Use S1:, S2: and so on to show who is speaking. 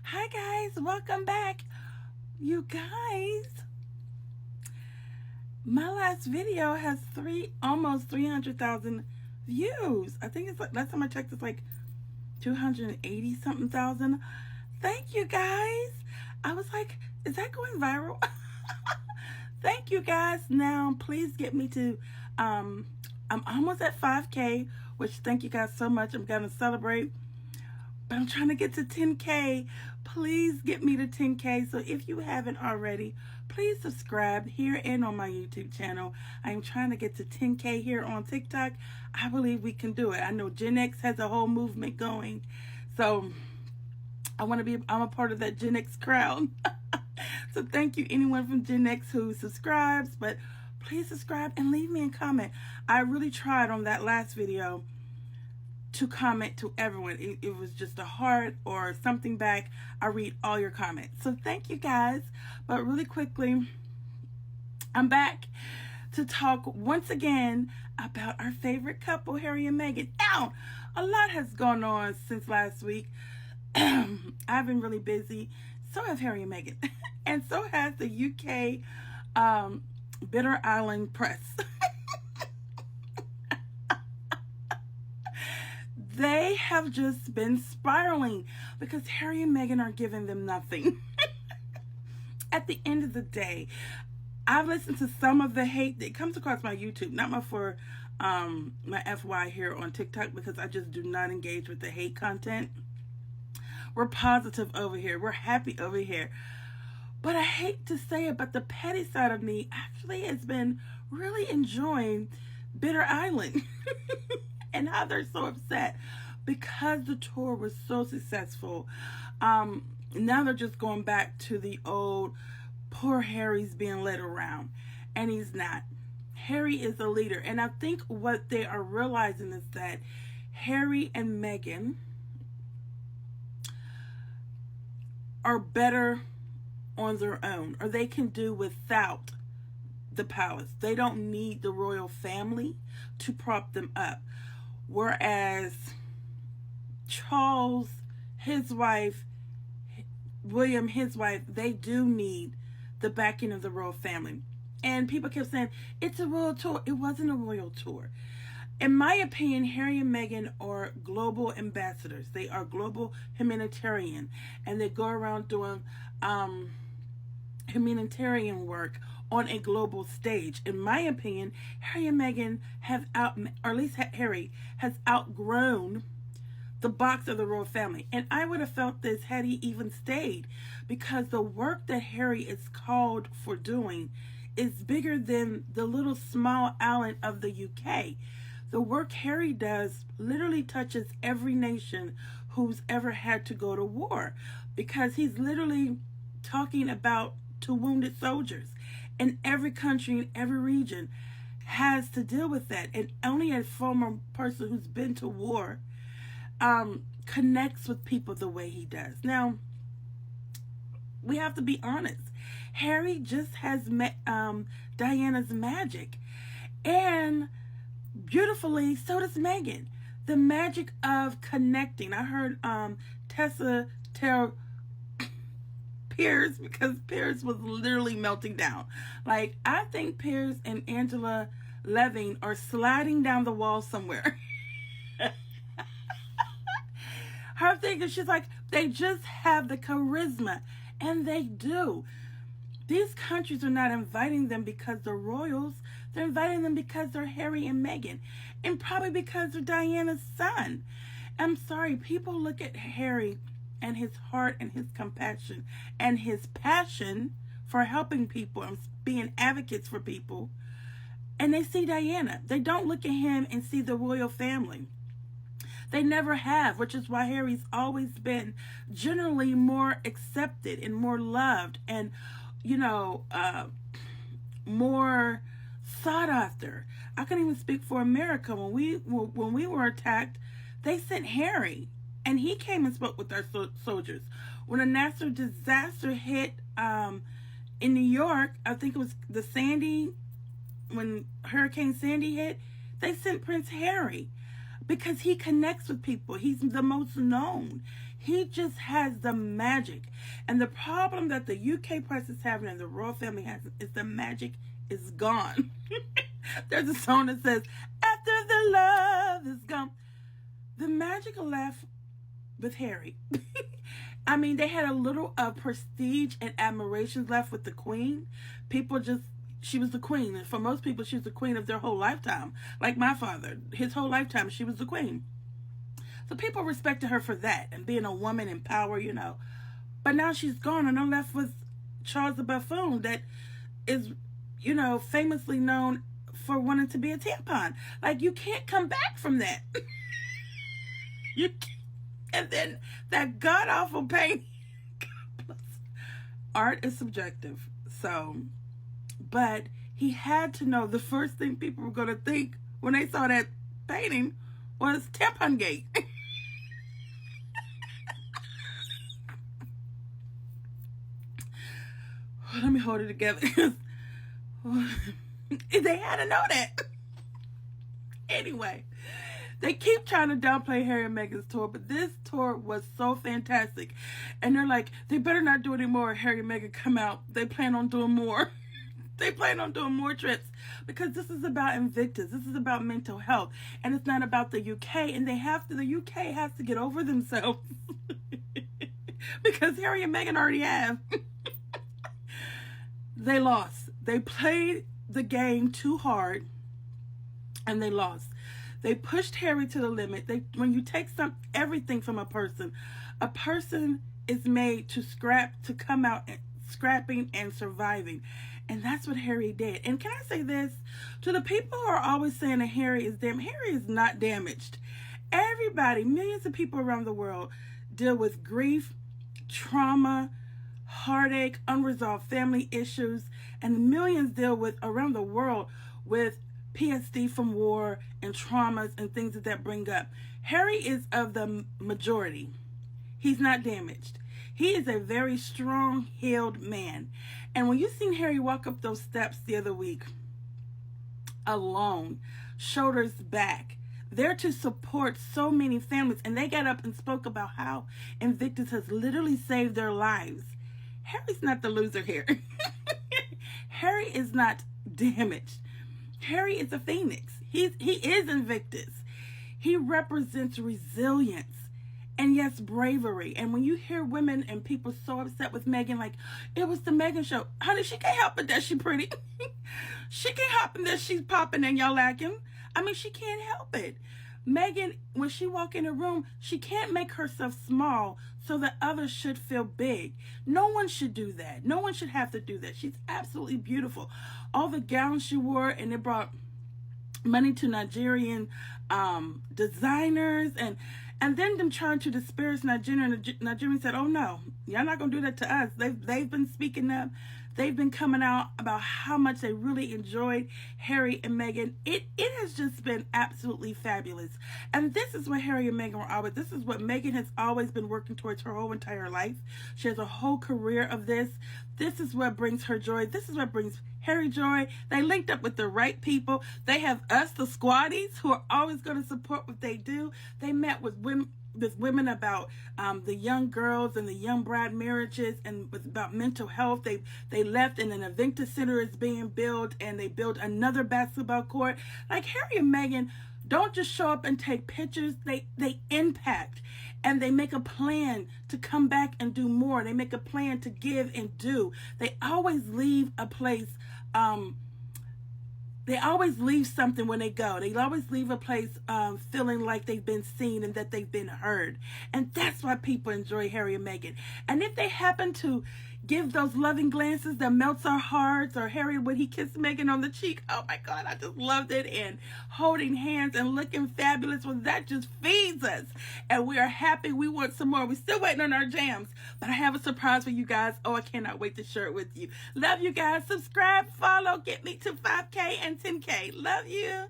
S1: Hi guys, welcome back. You guys, my last video has almost 300,000 views. I think it's like, last time I checked, it's like 280 something thousand. Thank you guys. I was like, is that going viral? Thank you guys. Now, please get me to, I'm almost at 5K, which thank you guys so much. I'm going to celebrate. But I'm trying to get to 10K. Please get me to 10K. So if you haven't already, please subscribe here and on my YouTube channel. I'm trying to get to 10K here on TikTok. I believe we can do it. I know Gen X has a whole movement going. So I'm a part of that Gen X crowd. So thank you anyone from Gen X who subscribes. But please subscribe and leave me a comment. I really tried on that last video to comment to everyone. It was just a heart or something back. I read all your comments. So thank you guys. But really quickly, I'm back to talk once again about our favorite couple, Harry and Meghan. Now, a lot has gone on since last week. I've been really busy. So have Harry and Meghan. And so has the UK Bitter Island press. They have just been spiraling because Harry and Meghan are giving them nothing. At the end of the day, I've listened to some of the hate that comes across my YouTube, not my FY here on TikTok, because I just do not engage with the hate content. We're positive over here. We're happy over here. But I hate to say it, but the petty side of me actually has been really enjoying Bitter Island. And how they're so upset because the tour was so successful. Now they're just going back to the old, poor Harry's being led around. And he's not. Harry is a leader. And I think what they are realizing is that Harry and Meghan are better on their own, or they can do without the palace. They don't need the royal family to prop them up. Whereas Charles, his wife, William, his wife, they do need the backing of the royal family. And people kept saying, it's a royal tour. It wasn't a royal tour. In my opinion, Harry and Meghan are global ambassadors. They are global humanitarian. And they go around doing humanitarian work on a global stage. In my opinion, Harry and Meghan have or at least Harry has outgrown the box of the royal family. And I would have felt this had he even stayed, because the work that Harry is called for doing is bigger than the little small island of the UK. The work Harry does literally touches every nation who's ever had to go to war, because he's literally talking about to wounded soldiers. And every country in every region has to deal with that. And only a former person who's been to war connects with people the way he does. Now, we have to be honest. Harry just has met Diana's magic. And beautifully, so does Meghan. The magic of connecting. I heard Tessa tell Piers, because Piers was literally melting down. Like, I think Piers and Angela Levine are sliding down the wall somewhere. Her thing is, she's like, they just have the charisma. And they do. These countries are not inviting them because they're royals. They're inviting them because they're Harry and Meghan. And probably because they're Diana's son. I'm sorry, people look at Harry and his heart and his compassion and his passion for helping people and being advocates for people, and they see Diana. They don't look at him and see the royal family. They never have, which is why Harry's always been generally more accepted and more loved and, more sought after. I can even speak for America. When we were attacked, they sent Harry. And he came and spoke with our soldiers. When a natural disaster hit in New York, I think it was when Hurricane Sandy hit, they sent Prince Harry because he connects with people. He's the most known. He just has the magic. And the problem that the UK press is having and the royal family has is the magic is gone. There's a song that says, after the love is gone. The magic left with Harry. I mean, they had a little prestige and admiration left with the queen. People just, she was the queen. And for most people, she was the queen of their whole lifetime. Like my father, his whole lifetime, she was the queen. So people respected her for that and being a woman in power, you know. But now she's gone and they're left with Charles the Buffoon that is, you know, famously known for wanting to be a tampon. Like, you can't come back from that. You can't. And then that god-awful painting. Art is subjective. So, but he had to know the first thing people were going to think when they saw that painting was tampon gate. Let me hold it together. They had to know that. Anyway, they keep trying to downplay Harry and Meghan's tour, but this tour was so fantastic. And they're like, they better not do any more. Harry and Meghan come out. They plan on doing more. They plan on doing more trips because this is about Invictus. This is about mental health. And it's not about the UK. And the UK has to get over themselves. Because Harry and Meghan already have. They lost. They played the game too hard and they lost. They pushed Harry to the limit. When you take everything from a person is made to scrap, to come out scrapping and surviving. And that's what Harry did. And can I say this? To the people who are always saying that Harry is damaged, Harry is not damaged. Everybody, millions of people around the world deal with grief, trauma, heartache, unresolved family issues, and millions deal with, around the world, with PTSD from war and traumas and things that bring up. Harry is of the majority. He's not damaged. He is a very strong, healed man. And when you seen Harry walk up those steps the other week, alone, shoulders back, there to support so many families, and they got up and spoke about how Invictus has literally saved their lives. Harry's not the loser here. Harry is not damaged. Harry is a phoenix. He is Invictus. He represents resilience and, yes, bravery. And when you hear women and people so upset with Meghan, like, it was the Meghan show. Honey, she can't help it that she's pretty. She can't help it that she's popping and y'all lacking. I mean, she can't help it. Meghan, when she walk in a room, she can't make herself small so that others should feel big. No one should do that. No one should have to do that. She's absolutely beautiful. All the gowns she wore, and it brought money to Nigerian designers, and then them trying to disparage Nigeria, and the Nigerians said, oh no, y'all not gonna do that to us. They've been speaking up. They've been coming out about how much they really enjoyed Harry and Meghan. It has just been absolutely fabulous. And this is what Harry and Meghan were always. This is what Meghan has always been working towards her whole entire life. She has a whole career of this. This is what brings her joy. This is what brings Harry joy. They linked up with the right people. They have us, the squaddies, who are always going to support what they do. They met with women about the young girls and the young bride marriages, and with about mental health. They left, and an Invictus Center is being built, and they built another basketball court. Like, Harry and Meghan don't just show up and take pictures. They impact, and they make a plan to come back and do more. They make a plan to give and do. They always leave a place. They always leave something when they go. They always leave a place feeling like they've been seen and that they've been heard. And that's why people enjoy Harry and Meghan. And if they happen to give those loving glances that melts our hearts, or Harry when he kissed Meghan on the cheek, oh my God, I just loved it. And holding hands and looking fabulous, well, that just feeds us. And we are happy. We want some more. We're still waiting on our jams. But I have a surprise for you guys. Oh, I cannot wait to share it with you. Love you guys. Subscribe, follow, get me to 5K and 10K. Love you.